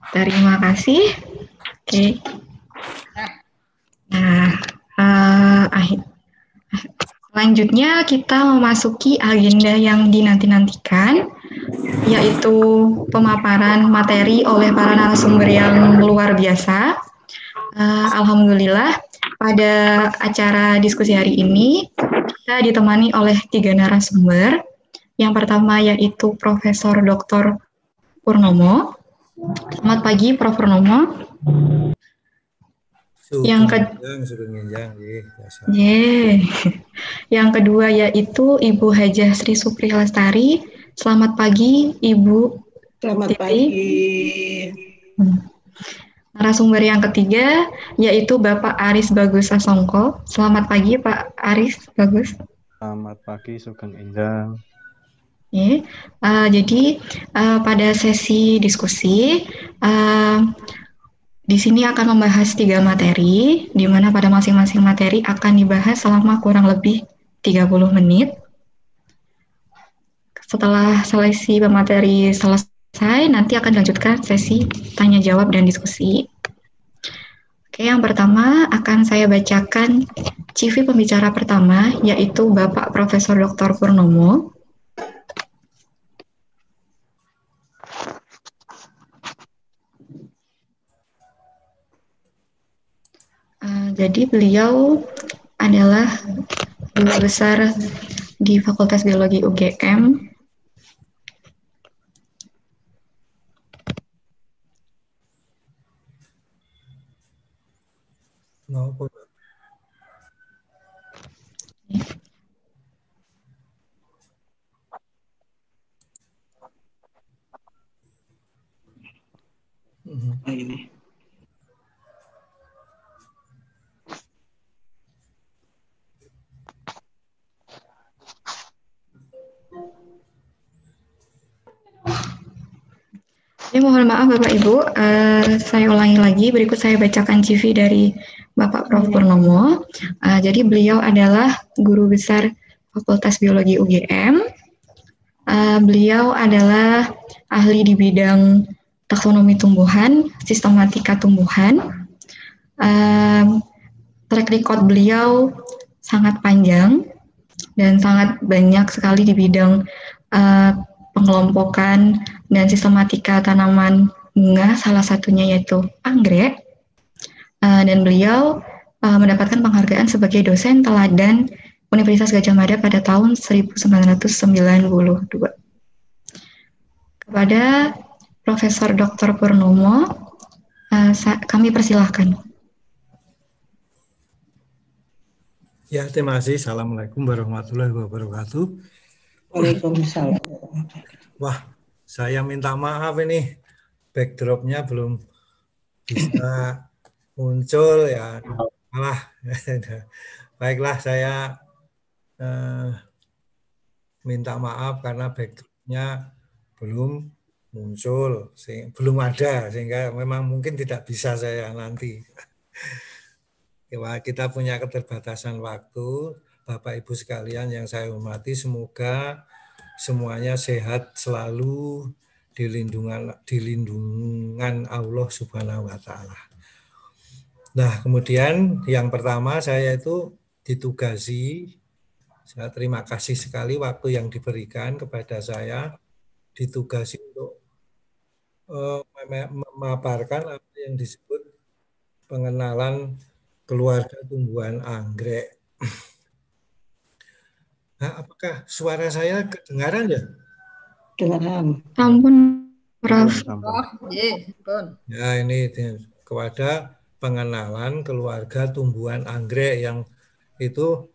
Terima kasih. Oke. Nah, selanjutnya kita memasuki agenda yang dinanti-nantikan, yaitu pemaparan materi oleh para narasumber yang luar biasa. Alhamdulillah, pada acara diskusi hari ini, kita ditemani oleh 3 narasumber. Yang pertama yaitu Profesor Dr. Purnomo. Selamat pagi, Prof. Purnomo. Yang kedua yaitu Ibu Hajah Sri Supri Lestari. Selamat pagi, Ibu. Selamat pagi. Narasumber yang ketiga yaitu Bapak Aris Bagus Sasongko. Selamat pagi, Pak Aris Bagus. Selamat pagi, Sugeng Indah. Jadi pada sesi diskusi di sini akan membahas 3 materi, di mana pada masing-masing materi akan dibahas selama kurang lebih 30 menit. Setelah sesi pemateri selesai, nanti akan dilanjutkan sesi tanya jawab dan diskusi. Oke, yang pertama akan saya bacakan CV pembicara pertama, yaitu Bapak Profesor Dr. Purnomo. Jadi beliau adalah guru besar di Fakultas Biologi UGM. Ini. Mohon maaf Bapak Ibu, saya ulangi lagi, berikut saya bacakan CV dari Bapak Prof. Purnomo. Jadi beliau adalah guru besar Fakultas Biologi UGM. Beliau adalah ahli di bidang taksonomi tumbuhan, sistematika tumbuhan. Track record beliau sangat panjang dan sangat banyak sekali di bidang pengelompokan dan sistematika tanaman bunga, salah satunya yaitu anggrek. Dan beliau mendapatkan penghargaan sebagai dosen teladan Universitas Gadjah Mada pada tahun 1992. Kepada Profesor Dr. Purnomo, kami persilahkan. Ya, terima kasih. Assalamualaikum warahmatullahi wabarakatuh. Waalaikumsalam. Wah, saya minta maaf ini backdropnya belum bisa muncul ya. Baiklah, saya minta maaf karena backdropnya belum muncul, belum ada, sehingga memang mungkin tidak bisa saya nanti. Kita punya keterbatasan waktu. Bapak Ibu sekalian yang saya hormati, semoga semuanya sehat selalu di lindungan Allah Subhanahu wa Ta'ala. Nah, kemudian yang pertama saya itu ditugasi, saya terima kasih sekali waktu yang diberikan kepada saya, ditugasi untuk memaparkan apa yang disebut pengenalan keluarga tumbuhan anggrek. Nah, apakah suara saya kedengaran ya? Kedengaran. Ampun, Prof. Ya, ini kepada pengenalan keluarga tumbuhan anggrek yang itu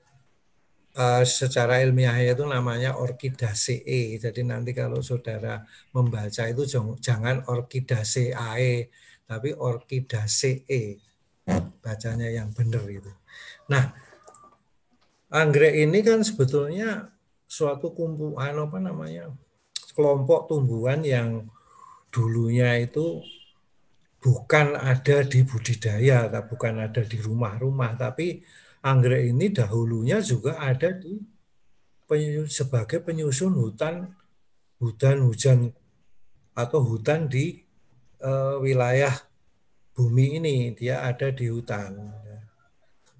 secara ilmiah itu namanya Orchidaceae. Jadi nanti kalau saudara membaca itu jangan Orchidaceae, tapi Orchidaceae. Bacanya yang benar itu. Nah, anggrek ini kan sebetulnya suatu kumpulan kelompok tumbuhan yang dulunya itu bukan ada di budidaya, bukan ada di rumah-rumah, tapi anggrek ini dahulunya juga ada di sebagai penyusun hutan hujan atau hutan di wilayah bumi ini, dia ada di hutan.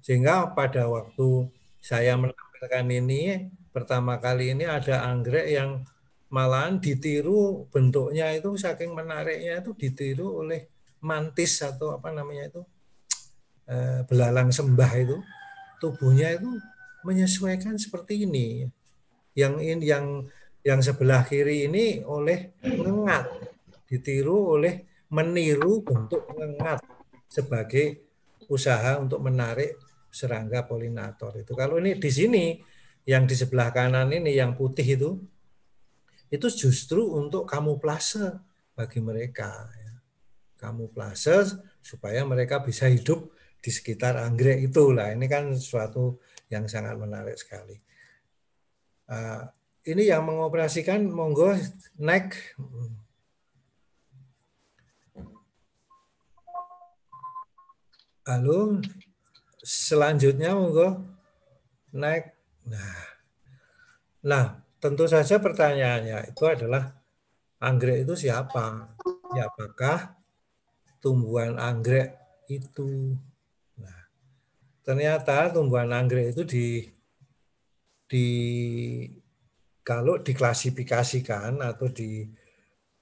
Sehingga pada waktu saya menampilkan ini, pertama kali ini ada anggrek yang malahan ditiru bentuknya itu saking menariknya itu ditiru oleh mantis atau apa namanya itu belalang sembah itu, tubuhnya itu menyesuaikan seperti ini. Yang sebelah kiri ini oleh ngengat, ditiru oleh meniru bentuk ngengat sebagai usaha untuk menarik serangga polinator itu. Kalau ini di sini yang di sebelah kanan ini yang putih itu justru untuk kamuflase bagi mereka. Kamuflase supaya mereka bisa hidup di sekitar anggrek itu lah. Ini kan sesuatu yang sangat menarik sekali. Ini yang mengoperasikan, monggo naik. Halo, selanjutnya monggo naik. Nah, tentu saja pertanyaannya itu adalah anggrek itu siapa? Siapakah tumbuhan anggrek itu? Nah, ternyata tumbuhan anggrek itu kalau diklasifikasikan atau di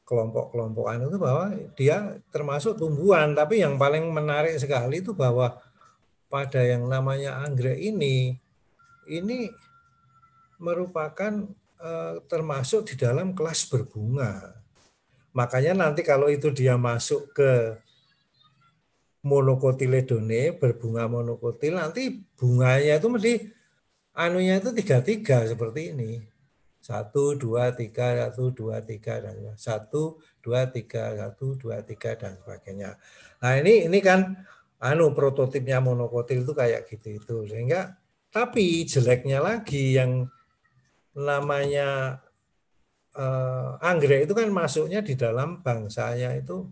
kelompok-kelompokan itu bahwa dia termasuk tumbuhan, tapi yang paling menarik sekali itu bahwa pada yang namanya anggrek ini merupakan termasuk di dalam kelas berbunga. Makanya nanti kalau itu dia masuk ke monocotyledone, berbunga monokotil, nanti bunganya itu mesti anunya itu 3 seperti ini. 1, 2, 3, 1, 2, 3, dan 1, 2, 3, 1, 2, 3, dan sebagainya. Nah ini kan prototipnya monokotil itu kayak gitu itu. Sehingga tapi jeleknya lagi yang namanya anggrek itu kan masuknya di dalam bangsanya itu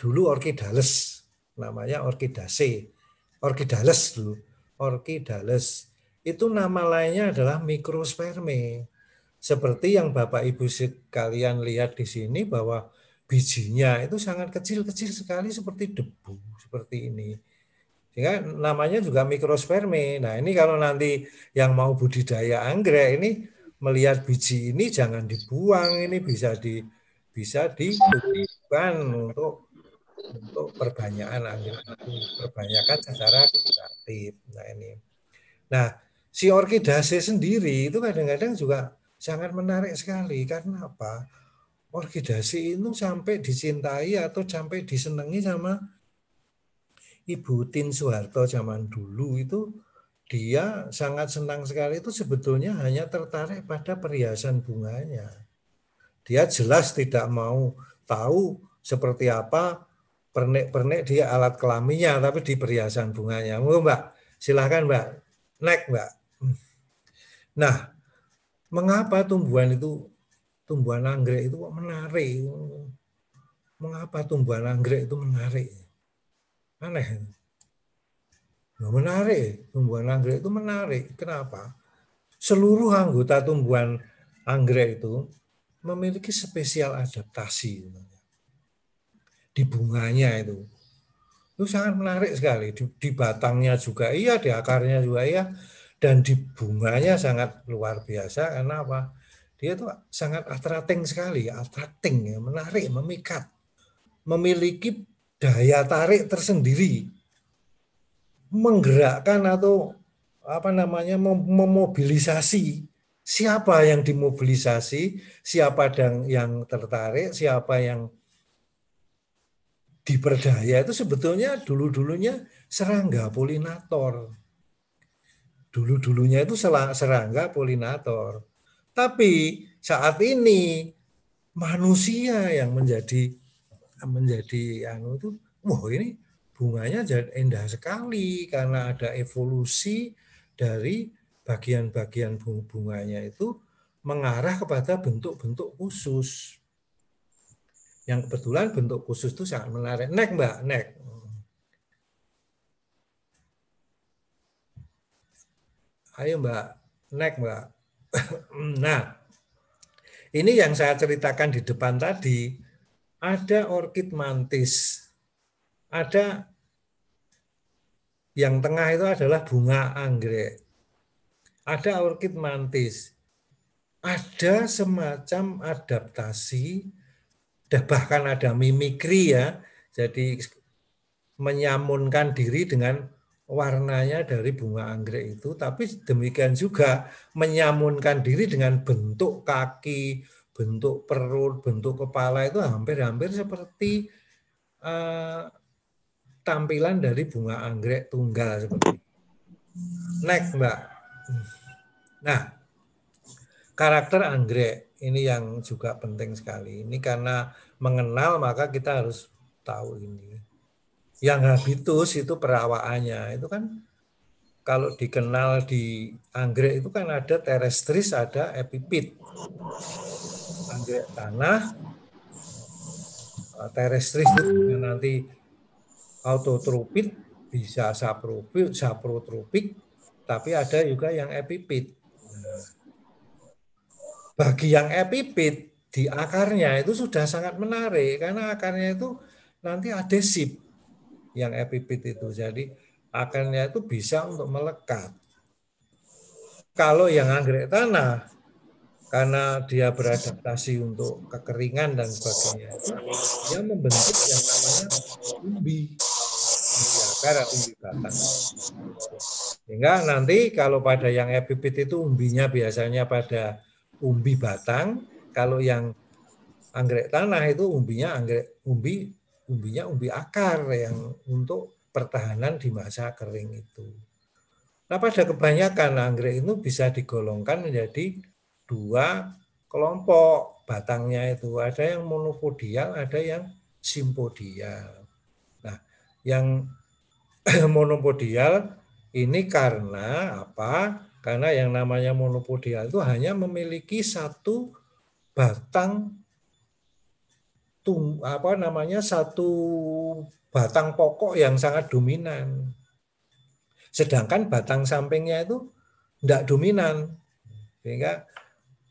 dulu Orchidales, namanya Orchidaceae, Orchidales dulu, Orchidales. Itu nama lainnya adalah Microspermae. Seperti yang Bapak Ibu sekalian lihat di sini bahwa bijinya itu sangat kecil-kecil sekali seperti debu, seperti ini. Sehingga namanya juga Microspermae. Nah ini kalau nanti yang mau budidaya anggrek ini melihat biji ini jangan dibuang, ini bisa ditutupkan untuk perbanyakan anggrek itu, perbanyakan secara kreatif. Nah ini. Nah, si Orchidaceae sendiri itu kadang-kadang juga sangat menarik sekali. Karena apa? Orchidaceae itu sampai dicintai atau sampai disenangi sama Ibu Tin Soeharto zaman dulu itu, dia sangat senang sekali itu sebetulnya hanya tertarik pada perhiasan bunganya. Dia jelas tidak mau tahu seperti apa pernik-pernik di alat kelaminnya, tapi di perhiasan bunganya. Mbak, silahkan Mbak, naik Mbak. Nah, mengapa tumbuhan anggrek itu menarik? Mengapa tumbuhan anggrek itu menarik? Aneh. Nah, menarik, tumbuhan anggrek itu menarik. Kenapa? Seluruh anggota tumbuhan anggrek itu memiliki spesial adaptasi di bunganya itu. Itu sangat menarik sekali. Di batangnya juga iya, di akarnya juga iya, dan di bunganya sangat luar biasa. Karena apa? Dia itu sangat attracting sekali, attracting, ya, menarik, memikat, memiliki daya tarik tersendiri, menggerakkan atau apa namanya memobilisasi. Siapa yang dimobilisasi, siapa yang tertarik, siapa yang diperdaya itu sebetulnya dulu-dulunya serangga polinator. Dulu-dulunya itu serangga polinator. Tapi saat ini manusia yang menjadi wah ini bunganya jadi indah sekali karena ada evolusi dari bagian-bagian bunganya itu mengarah kepada bentuk-bentuk khusus. Yang kebetulan bentuk khusus itu sangat menarik. Naik Mbak, naik. Ayo Mbak, naik Mbak. Nah, ini yang saya ceritakan di depan tadi. ada orkid mantis, ada yang tengah itu adalah bunga anggrek, ada orkid mantis, ada semacam adaptasi, bahkan ada mimikri ya, jadi menyamunkan diri dengan warnanya dari bunga anggrek itu, tapi demikian juga menyamunkan diri dengan bentuk kaki, bentuk perut, bentuk kepala itu hampir-hampir seperti tampilan dari bunga anggrek tunggal seperti itu. Next, Mbak. Nah, karakter anggrek ini yang juga penting sekali. Ini karena mengenal maka kita harus tahu ini. Yang habitus itu perawaannya itu kan kalau dikenal di anggrek itu kan ada terestris, ada epipit. Anggrek tanah, terestris itu nanti autotropik, bisa saprotropik, tapi ada juga yang epipit. Nah, bagi yang epipit di akarnya itu sudah sangat menarik karena akarnya itu nanti adhesif yang epipit itu. Jadi akarnya itu bisa untuk melekat. Kalau yang anggrek tanah karena dia beradaptasi untuk kekeringan dan sebagainya, dia membentuk yang namanya umbi akar atau umbi batang. Sehingga nanti kalau pada yang epipit itu umbinya biasanya pada umbi batang, kalau yang anggrek tanah itu umbinya umbi akar yang untuk pertahanan di masa kering itu. Nah, pada kebanyakan anggrek itu bisa digolongkan menjadi dua kelompok batangnya itu. Ada yang monopodial, ada yang simpodial. Nah, yang monopodial ini karena apa? Karena yang namanya monopodial itu hanya memiliki satu batang satu batang pokok yang sangat dominan. Sedangkan batang sampingnya itu tidak dominan. Sehingga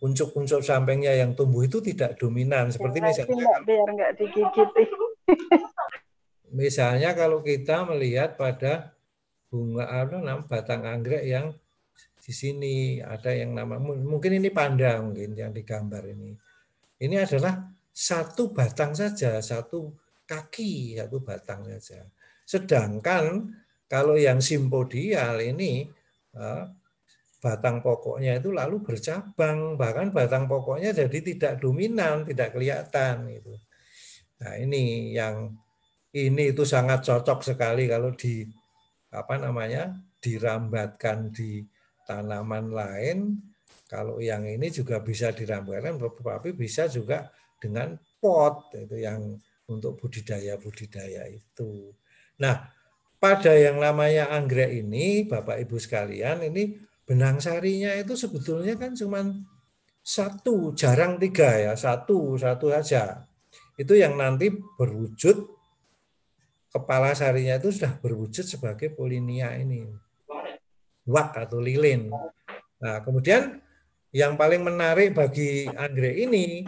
unsur-unsur sampingnya yang tumbuh itu tidak dominan. Seperti biar nggak digigiti. Misalnya kalau kita melihat pada bunga batang anggrek yang di sini ada yang mungkin ini panda mungkin yang digambar ini. Ini adalah satu batang saja, satu kaki, satu batang saja. Sedangkan kalau yang simpodial ini batang pokoknya itu lalu bercabang, bahkan batang pokoknya jadi tidak dominan, tidak kelihatan gitu. Nah, ini itu sangat cocok sekali kalau dirambatkan di tanaman lain. Kalau yang ini juga bisa dirambatkan, tetapi bisa juga dengan pot itu yang untuk budidaya itu. Nah, pada yang namanya anggrek ini, Bapak Ibu sekalian, ini benang sarinya itu sebetulnya kan cuma satu, jarang tiga ya, satu saja. Itu yang nanti berwujud kepala sarinya itu sudah berwujud sebagai polinia ini, wak atau lilin. Nah, kemudian yang paling menarik bagi anggrek ini,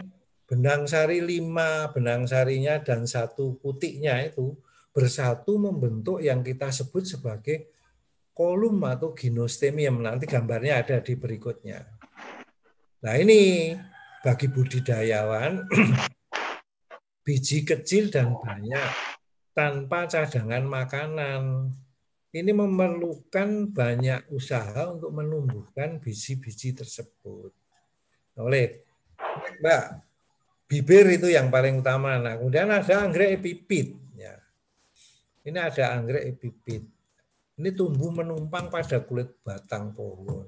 benang sari 5 benang sarinya dan satu putiknya itu bersatu membentuk yang kita sebut sebagai kolum atau gynostemium. Nanti gambarnya ada di berikutnya. Nah, ini bagi budidayawan biji kecil dan banyak tanpa cadangan makanan. Ini memerlukan banyak usaha untuk menumbuhkan biji-biji tersebut. Oleh Mbak, bibir itu yang paling utama. Nah, kemudian ada anggrek epipit. Ya. Ini ada anggrek epipit. Ini tumbuh menumpang pada kulit batang pohon.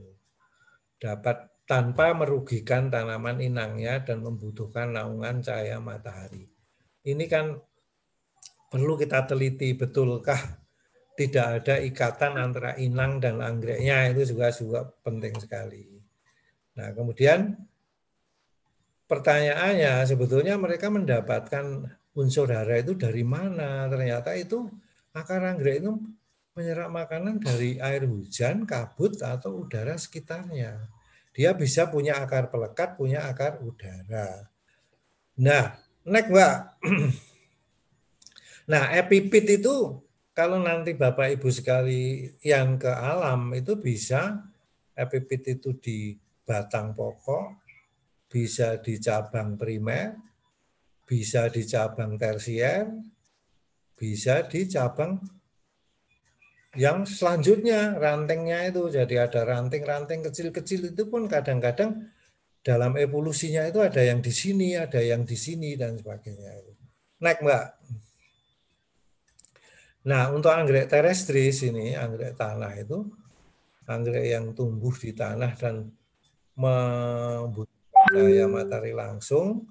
Dapat tanpa merugikan tanaman inangnya dan membutuhkan naungan cahaya matahari. Ini kan perlu kita teliti, betulkah tidak ada ikatan antara inang dan anggreknya, itu juga penting sekali. Nah, kemudian pertanyaannya sebetulnya mereka mendapatkan unsur hara itu dari mana? Ternyata itu akar anggrek itu menyerap makanan dari air hujan, kabut, atau udara sekitarnya. Dia bisa punya akar pelekat, punya akar udara. Nah, Next, Mbak. Nah, epipit itu kalau nanti Bapak Ibu sekali yang ke alam itu bisa epipit itu di batang pokok, bisa di cabang primer, bisa di cabang tersier, bisa di cabang yang selanjutnya rantingnya itu. Jadi ada ranting-ranting kecil-kecil itu pun kadang-kadang dalam evolusinya itu ada yang di sini, ada yang di sini dan sebagainya. Next, Mbak. Nah, untuk anggrek terrestris ini, anggrek tanah itu, anggrek yang tumbuh di tanah dan membutuhkan cahaya matahari langsung,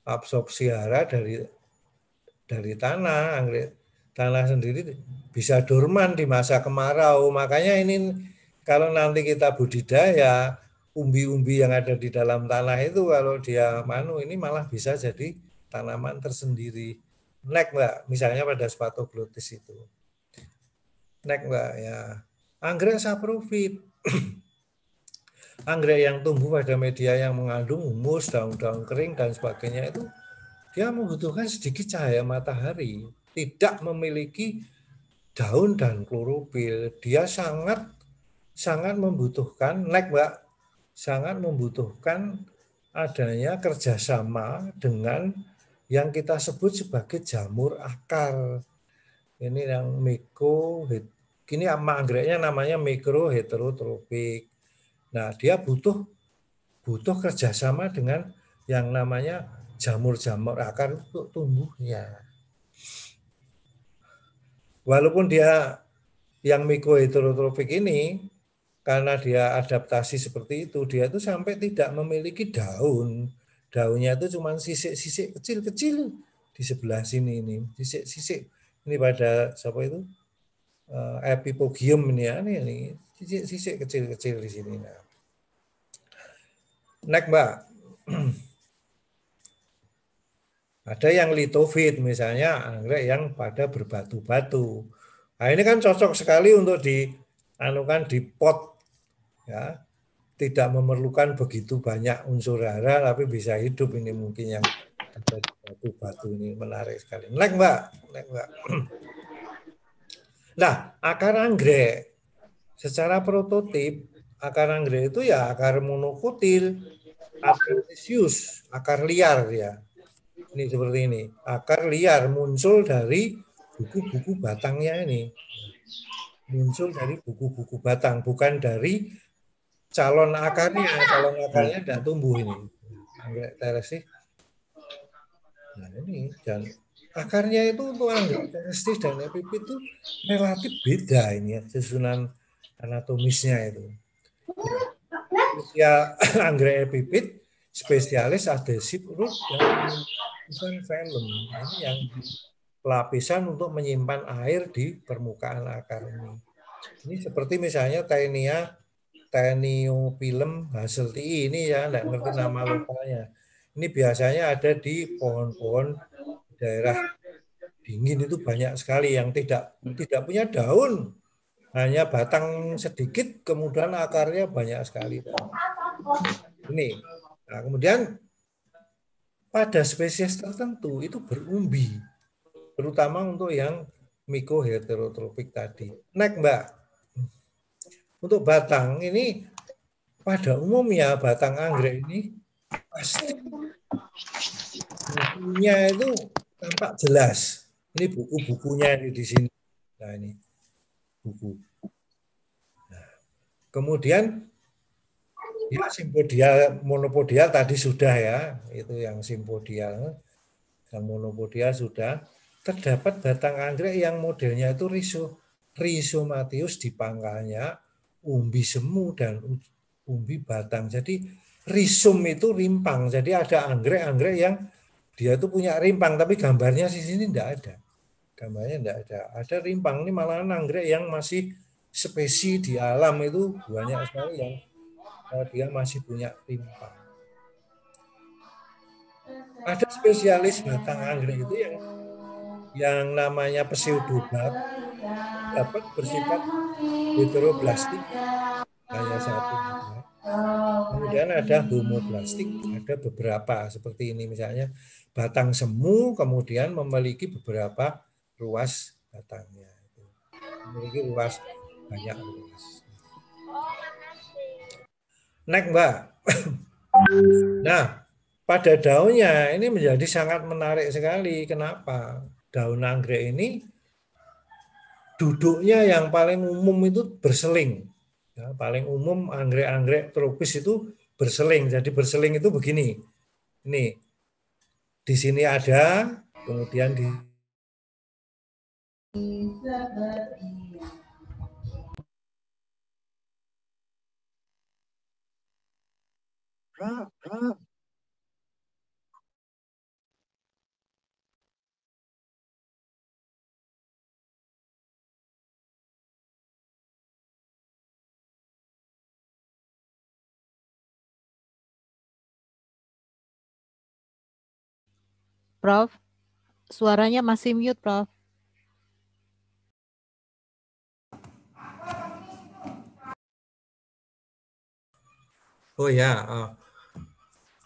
absorpsi hara dari tanah, anggrek tanah sendiri bisa dorman di masa kemarau. Makanya ini kalau nanti kita budidaya, umbi-umbi yang ada di dalam tanah itu kalau dia ini malah bisa jadi tanaman tersendiri. Next, Mbak, misalnya pada Spatoglotis itu. Next, Mbak, ya. Anggrek saprofit. Anggrek yang tumbuh pada media yang mengandung humus, daun-daun kering dan sebagainya itu dia membutuhkan sedikit cahaya matahari, tidak memiliki daun dan klorofil. Dia sangat membutuhkan, next, Mbak, sangat membutuhkan adanya kerjasama dengan yang kita sebut sebagai jamur akar. Ini yang ini anggreknya namanya mikro heterotropik. Nah, dia butuh kerjasama dengan yang namanya jamur-jamur akar untuk tumbuhnya. Walaupun dia yang mikro heterotropik ini, karena dia adaptasi seperti itu, dia itu sampai tidak memiliki daun. Daunnya itu cuma sisik-sisik kecil-kecil di sebelah sini ini, sisik-sisik. Ini pada siapa itu? Epipogium ini ya, ini sisik kecil-kecil di sini. Nah. Next, Mbak. Ada yang litofit, misalnya anggrek yang pada berbatu-batu. Nah, ini kan cocok sekali untuk dianukan di pot, ya. Tidak memerlukan begitu banyak unsur hara, tapi bisa hidup ini mungkin yang ada di batu-batu ini menarik sekali. Next, Mbak. Next, Mbak. Nah, akar anggrek secara prototip, akar anggrek itu ya akar monokotil, adventitious, akar liar ya. Ini seperti ini, akar liar muncul dari buku-buku batangnya ini. Muncul dari buku-buku batang, bukan dari calon akarnya tidak tumbuh ini. Anggrek terrestris. Nah, ini dan akarnya itu untuk anggrek terrestris dan epipit itu relatif beda ini ya, susunan anatomisnya itu. Ya, anggrek epipit spesialis adhesif root dan velum. Ini yang lapisan untuk menyimpan air di permukaan akar ini. Ini seperti misalnya Taeniophyllum hazeltii ini ya, enggak ngerti nama lokalnya. Ini biasanya ada di pohon-pohon daerah dingin itu banyak sekali yang tidak punya daun, hanya batang sedikit, kemudian akarnya banyak sekali. Ini. Nah, kemudian pada spesies tertentu itu berumbi, terutama untuk yang mikroheterotropik tadi. Next, Mbak. Untuk batang ini pada umumnya batang anggrek ini pasti bukunya itu tampak jelas. Ini buku-bukunya di sini. Nah, ini buku. Nah, kemudian ya simpodial, monopodial tadi sudah ya, itu yang simpodial. Yang monopodial sudah. Terdapat batang anggrek yang modelnya itu rhizomatius di pangkalnya, umbi semu dan umbi batang. Jadi rhizom itu rimpang. Jadi ada anggrek-anggrek yang dia itu punya rimpang, tapi gambarnya di sini tidak ada. Gambarnya tidak ada. Ada rimpang, ini malah anggrek yang masih spesies di alam itu banyak sekali yang dia masih punya rimpang. Ada spesialis batang anggrek itu yang namanya pseudobab, dapat bersifat heteroblastik, hanya satu. Kemudian kemudian ada homoblastik, ada beberapa seperti ini misalnya batang semu kemudian memiliki beberapa ruas batangnya. Memiliki ruas banyak ruas. Next, Mbak. Nah, pada daunnya ini menjadi sangat menarik sekali. Kenapa? Daun anggrek ini duduknya yang paling umum itu berseling. Ya, paling umum anggrek-anggrek tropis itu berseling. Jadi berseling itu begini. Ini di sini ada, kemudian di Prof, suaranya masih mute, Prof. oh ya,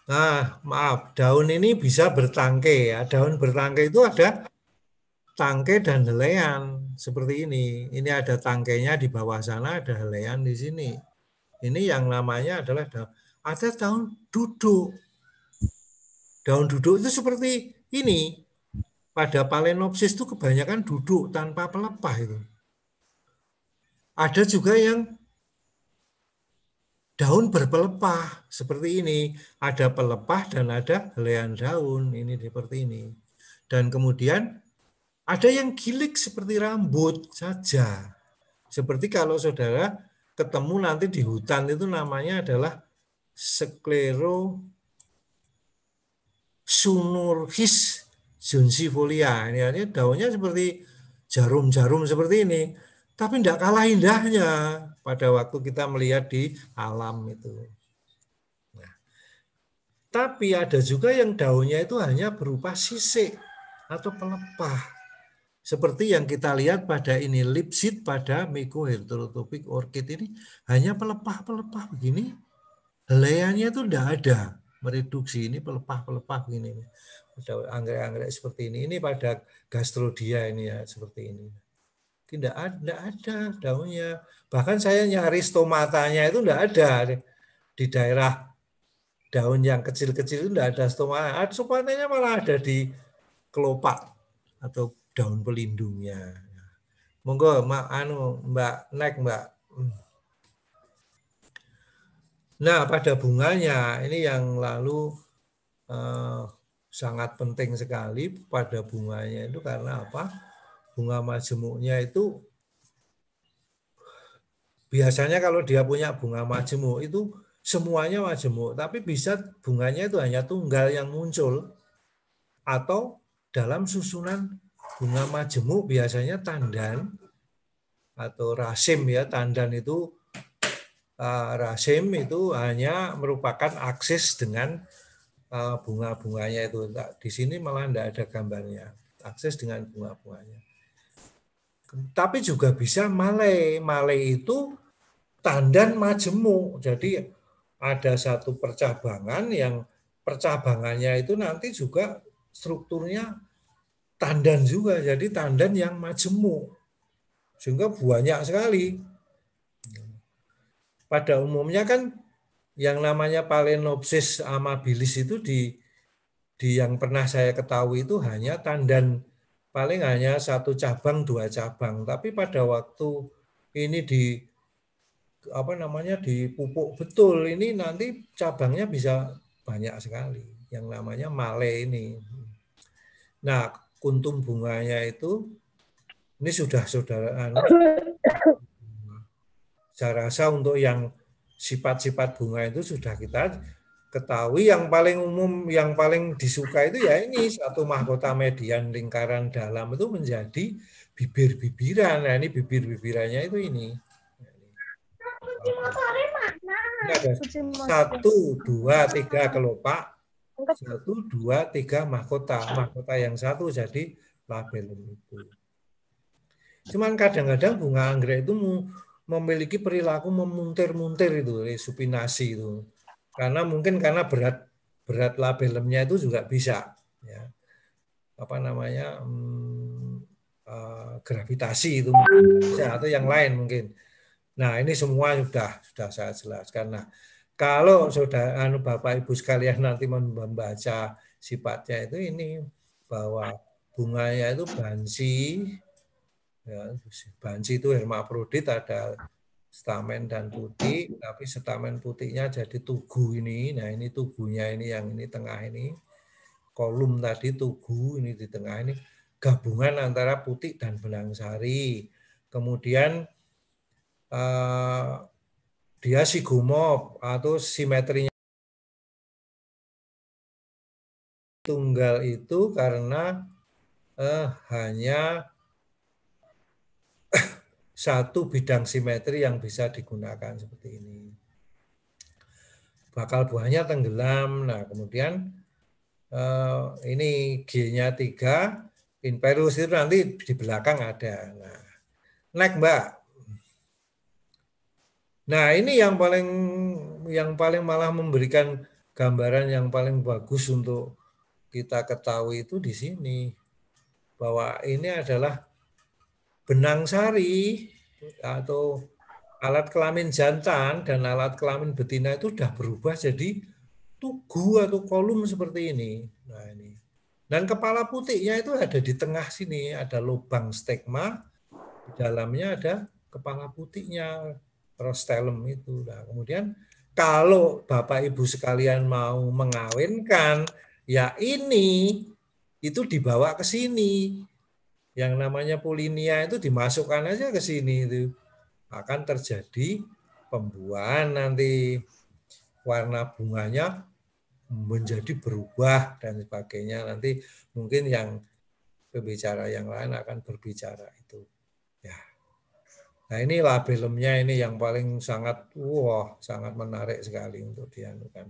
nah maaf, daun ini bisa bertangkai ya. Daun bertangkai itu ada tangkai dan helaian seperti ini. Ini ada tangkainya di bawah sana, ada helaian di sini. Ini yang namanya adalah daun. Ada daun duduk. Daun duduk itu seperti ini. Pada Phalaenopsis itu kebanyakan duduk tanpa pelepah itu. Ada juga yang daun berpelepah seperti ini. Ada pelepah dan ada helaian daun. Ini seperti ini. Dan kemudian ada yang gilik seperti rambut saja. Seperti kalau saudara ketemu nanti di hutan itu namanya adalah Sclerosunurhis johnsifolia. Ini daunnya seperti jarum-jarum seperti ini. Tapi tidak kalah indahnya pada waktu kita melihat di alam itu. Nah, tapi ada juga yang daunnya itu hanya berupa sisik atau pelepah. Seperti yang kita lihat pada ini lipsid pada Mycoheterotrophic orchid ini hanya pelepah-pelepah begini. Helaiannya itu tidak ada. Mereduksi ini pelepah-pelepah begini. Pada anggrek-anggrek seperti ini. Ini pada Gastrodia ini ya seperti ini. Tidak ada daunnya. Bahkan saya nyari stomatanya itu tidak ada. Di daerah daun yang kecil-kecil itu tidak ada stomata. Stomatanya malah ada di kelopak atau daun pelindungnya. Monggo Mbak Nek, Mbak. Nah, pada bunganya ini yang lalu sangat penting sekali pada bunganya itu karena apa? Bunga majemuknya itu biasanya kalau dia punya bunga majemuk itu semuanya majemuk, tapi bisa bunganya itu hanya tunggal yang muncul atau dalam susunan bunga majemuk biasanya tandan atau rasim ya. Tandan itu rasim itu hanya merupakan aksis dengan bunga-bunganya itu. Di sini malah tidak ada gambarnya. Akses dengan bunga-bunganya. Tapi juga bisa malai. Malai itu tandan majemuk. Jadi ada satu percabangan yang percabangannya itu nanti juga strukturnya tandan juga. Jadi tandan yang majemuk. Sehingga banyak sekali. Pada umumnya kan yang namanya Phalaenopsis amabilis itu di yang pernah saya ketahui itu hanya tandan paling hanya satu cabang, 2 cabang. Tapi pada waktu ini dipupuk betul ini nanti cabangnya bisa banyak sekali. Yang namanya male ini. Nah, kuntum bunganya itu ini sudah saudara saya rasa untuk yang sifat-sifat bunga itu sudah kita ketahui. Yang paling umum, yang paling disuka itu ya ini satu mahkota median lingkaran dalam itu menjadi bibir-bibiran. Nah ini bibir-bibirannya itu ini. Ini ada 1, 2, 3 kelopak, 1, 2, 3 mahkota. Mahkota yang satu jadi labelum itu. Cuman kadang-kadang bunga anggrek itu memiliki perilaku memuntir-muntir itu, supinasi itu. Karena mungkin karena berat labelemnya itu juga bisa, ya. Apa namanya, gravitasi itu bisa, atau yang lain mungkin. Nah, ini semua sudah saya jelaskan. Nah, kalau saudara Bapak Ibu sekalian nanti membaca sifatnya itu ini, bahwa bunganya itu bansi, ya, bansi itu hermafrodit, ada stamen dan putih, tapi stamen putihnya jadi tugu ini. Nah, ini tugunya ini, yang ini tengah ini, kolom tadi tugu, ini di tengah ini gabungan antara putih dan benang sari. Kemudian dia sigomorf atau simetrinya tunggal itu karena hanya satu bidang simetri yang bisa digunakan seperti ini. Bakal buahnya tenggelam. Nah, kemudian ini G-nya 3, imperius itu nanti di belakang ada. Nah, next Mbak. Nah, ini yang paling malah memberikan gambaran yang paling bagus untuk kita ketahui itu di sini. Bahwa ini adalah benang sari atau alat kelamin jantan dan alat kelamin betina itu sudah berubah jadi tugu atau kolom seperti ini. Nah, ini. Dan kepala putihnya itu ada di tengah sini, ada lubang stigma, di dalamnya ada kepala putihnya, rostellum itu. Nah, kemudian kalau Bapak Ibu sekalian mau mengawinkan, ya ini itu dibawa ke sini. Yang namanya polinia itu dimasukkan aja ke sini, itu akan terjadi pembuahan nanti, warna bunganya menjadi berubah dan sebagainya. Nanti mungkin yang pembicara yang lain akan berbicara itu. Ya. Nah, ini labelemnya ini yang paling sangat sangat menarik sekali untuk dianukan,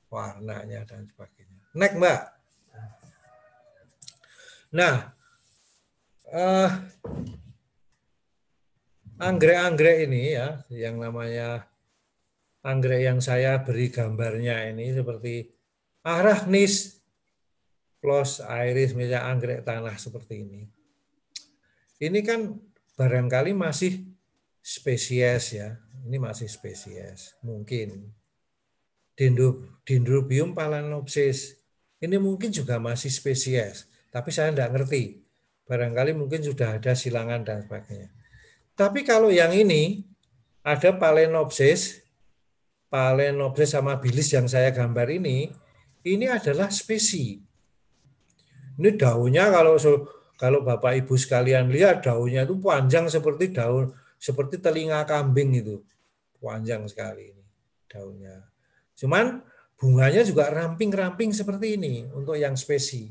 warnanya dan sebagainya. Next, Mbak. Nah, anggrek-anggrek ini ya, yang namanya anggrek yang saya beri gambarnya ini seperti Arachnis plus iris, misalnya anggrek tanah seperti ini. Ini kan barangkali masih spesies ya, ini masih spesies mungkin. Dendrobium phalaenopsis ini mungkin juga masih spesies, tapi saya tidak ngerti. Barangkali mungkin sudah ada silangan dan sebagainya. Tapi kalau yang ini ada Phalaenopsis sama bilis yang saya gambar ini adalah spesi. Ini daunnya kalau Bapak Ibu sekalian lihat, daunnya itu panjang seperti telinga kambing itu, panjang sekali ini daunnya. Cuman bunganya juga ramping-ramping seperti ini untuk yang spesi.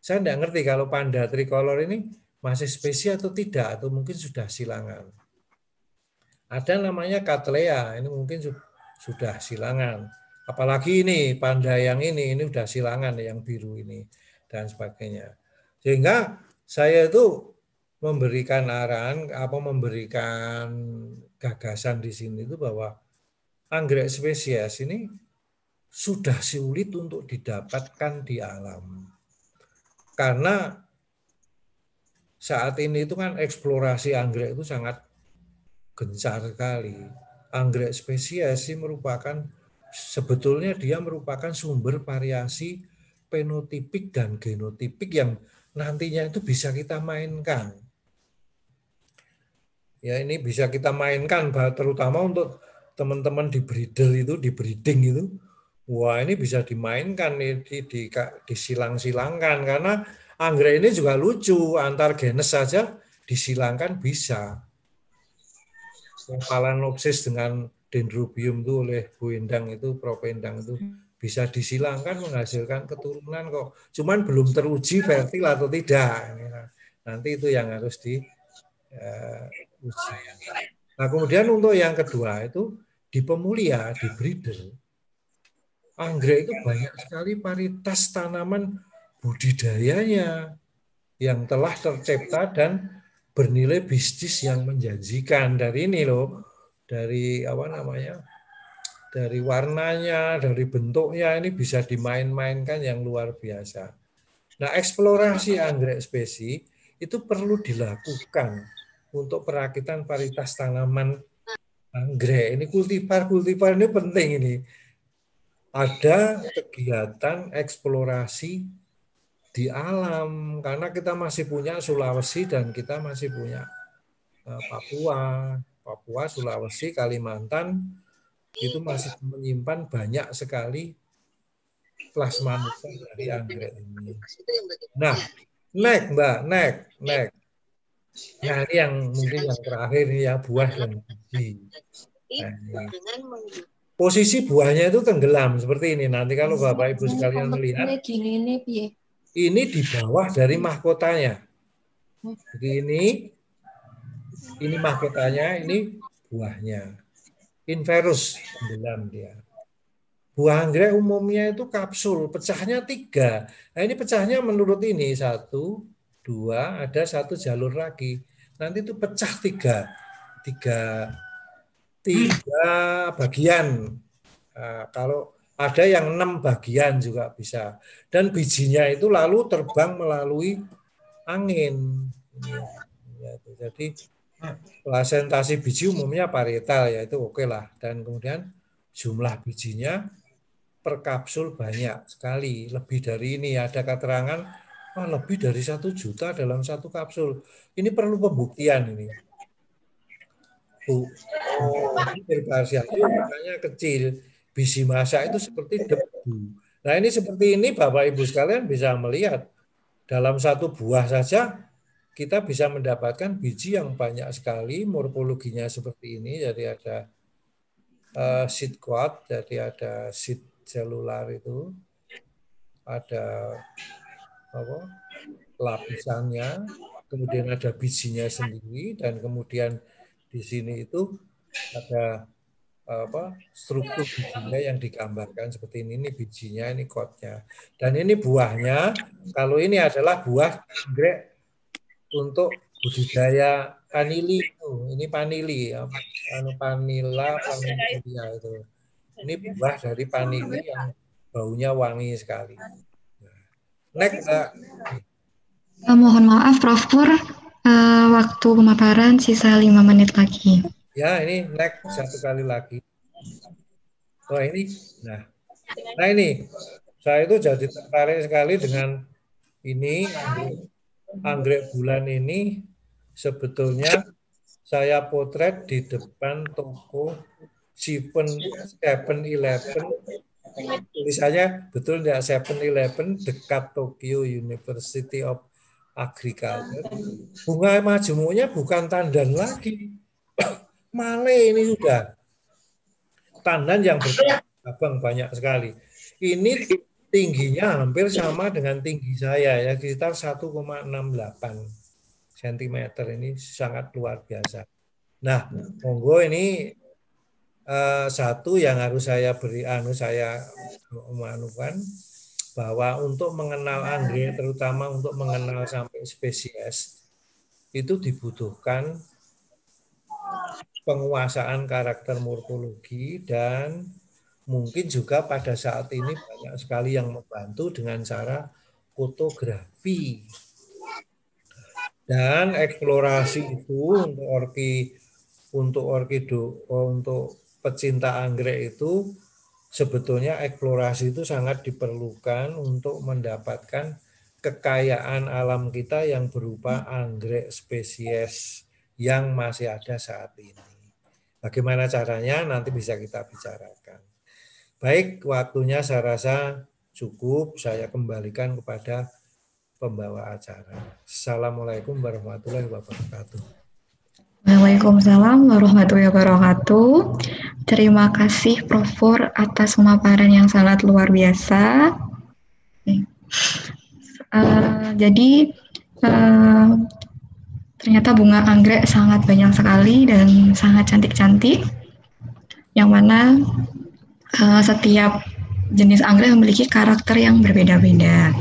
Saya tidak ngerti kalau panda tricolor ini masih spesi atau tidak, atau mungkin sudah silangan. Ada namanya Cattleya, ini mungkin sudah silangan. Apalagi ini panda yang ini sudah silangan, yang biru ini dan sebagainya. Sehingga saya itu memberikan arahan, memberikan gagasan di sini itu bahwa anggrek spesies ini sudah sulit untuk didapatkan di alam. Karena saat ini itu kan eksplorasi anggrek itu sangat gencar sekali. Anggrek spesies sebetulnya dia merupakan sumber variasi fenotipik dan genotipik yang nantinya itu bisa kita mainkan. Ya, ini bisa kita mainkan terutama untuk teman-teman di breeding itu. Wah, ini bisa dimainkan, disilang-silangkan, karena anggrek ini juga lucu, antar genus saja disilangkan bisa. Phalaenopsis dengan Dendrobium itu oleh Bu Endang itu, Prof. Endang itu bisa disilangkan menghasilkan keturunan kok. Cuman belum teruji fertil atau tidak. Nanti itu yang harus diuji. Nah, kemudian untuk yang kedua itu di pemulia, di breeder. Anggrek itu banyak sekali varietas tanaman budidayanya yang telah tercipta dan bernilai bisnis yang menjanjikan. Dari ini loh, dari dari warnanya, dari bentuknya ini bisa dimain-mainkan yang luar biasa. Nah, eksplorasi anggrek spesi itu perlu dilakukan untuk perakitan varietas tanaman anggrek. Ini kultivar ini penting ini. Ada kegiatan eksplorasi di alam karena kita masih punya Sulawesi dan kita masih punya Papua, Sulawesi, Kalimantan itu masih menyimpan banyak sekali plasma dari anggrek ini. Nah, Mbak. Nah, ini yang mungkin yang terakhir ini ya, buah dan biji. Nah, posisi buahnya itu tenggelam seperti ini. Nanti kalau Bapak Ibu sekalian melihat, ini di bawah dari mahkotanya. Jadi ini mahkotanya, ini buahnya. Inverus, tenggelam dia. Buah anggrek umumnya itu kapsul, pecahnya 3. Nah, ini pecahnya menurut ini 1, 2, ada 1 jalur lagi. Nanti itu pecah 3 bagian. Nah, kalau ada yang 6 bagian juga bisa. Dan bijinya itu lalu terbang melalui angin. Jadi plasentasi biji umumnya parietal, yaitu oke lah. Dan kemudian jumlah bijinya per kapsul banyak sekali. Lebih dari ini ada keterangan lebih dari 1 juta dalam 1 kapsul. Ini perlu pembuktian ini. Makanya kecil. Biji masa itu seperti debu. Nah, ini seperti ini Bapak Ibu sekalian bisa melihat. Dalam 1 buah saja kita bisa mendapatkan biji yang banyak sekali, morfologinya seperti ini. Jadi ada seed coat, jadi ada seed selular itu, ada lapisannya, kemudian ada bijinya sendiri, dan kemudian di sini itu ada struktur bijinya yang digambarkan seperti ini bijinya, ini coatnya. Dan ini buahnya, kalau ini adalah buah anggrek untuk budidaya panili, ini panili, panila itu. Ini buah dari panili yang baunya wangi sekali. Next, mohon maaf, Prof. Pur, waktu pemaparan sisa 5 menit lagi. Ya, ini next 1 kali lagi. Oh ini, nah ini saya itu jadi tertarik sekali dengan ini anggrek bulan ini. Sebetulnya saya potret di depan toko 7-Eleven. Tulisannya betul enggak 7-Eleven dekat Tokyo University of Agriculture. Bunga majemuknya bukan tandan lagi. Male ini sudah. Tandan yang bercabang banyak sekali. Ini tingginya hampir sama dengan tinggi saya ya, sekitar 1,68 cm. Ini sangat luar biasa. Nah, monggo ini satu yang harus saya beri saya memanukan bahwa untuk mengenal anggrek, terutama untuk mengenal sampai spesies, itu dibutuhkan penguasaan karakter morfologi, dan mungkin juga pada saat ini banyak sekali yang membantu dengan cara fotografi. Dan eksplorasi itu untuk pecinta anggrek itu sebetulnya eksplorasi itu sangat diperlukan untuk mendapatkan kekayaan alam kita yang berupa anggrek spesies yang masih ada saat ini. Bagaimana caranya nanti bisa kita bicarakan. Baik, waktunya saya rasa cukup. Saya kembalikan kepada pembawa acara. Assalamualaikum warahmatullahi wabarakatuh. Waalaikumsalam warahmatullahi wabarakatuh. Terima kasih Prof. Pur atas pemaparan yang sangat luar biasa. Ternyata bunga anggrek sangat banyak sekali dan sangat cantik-cantik, yang mana setiap jenis anggrek memiliki karakter yang berbeda-beda.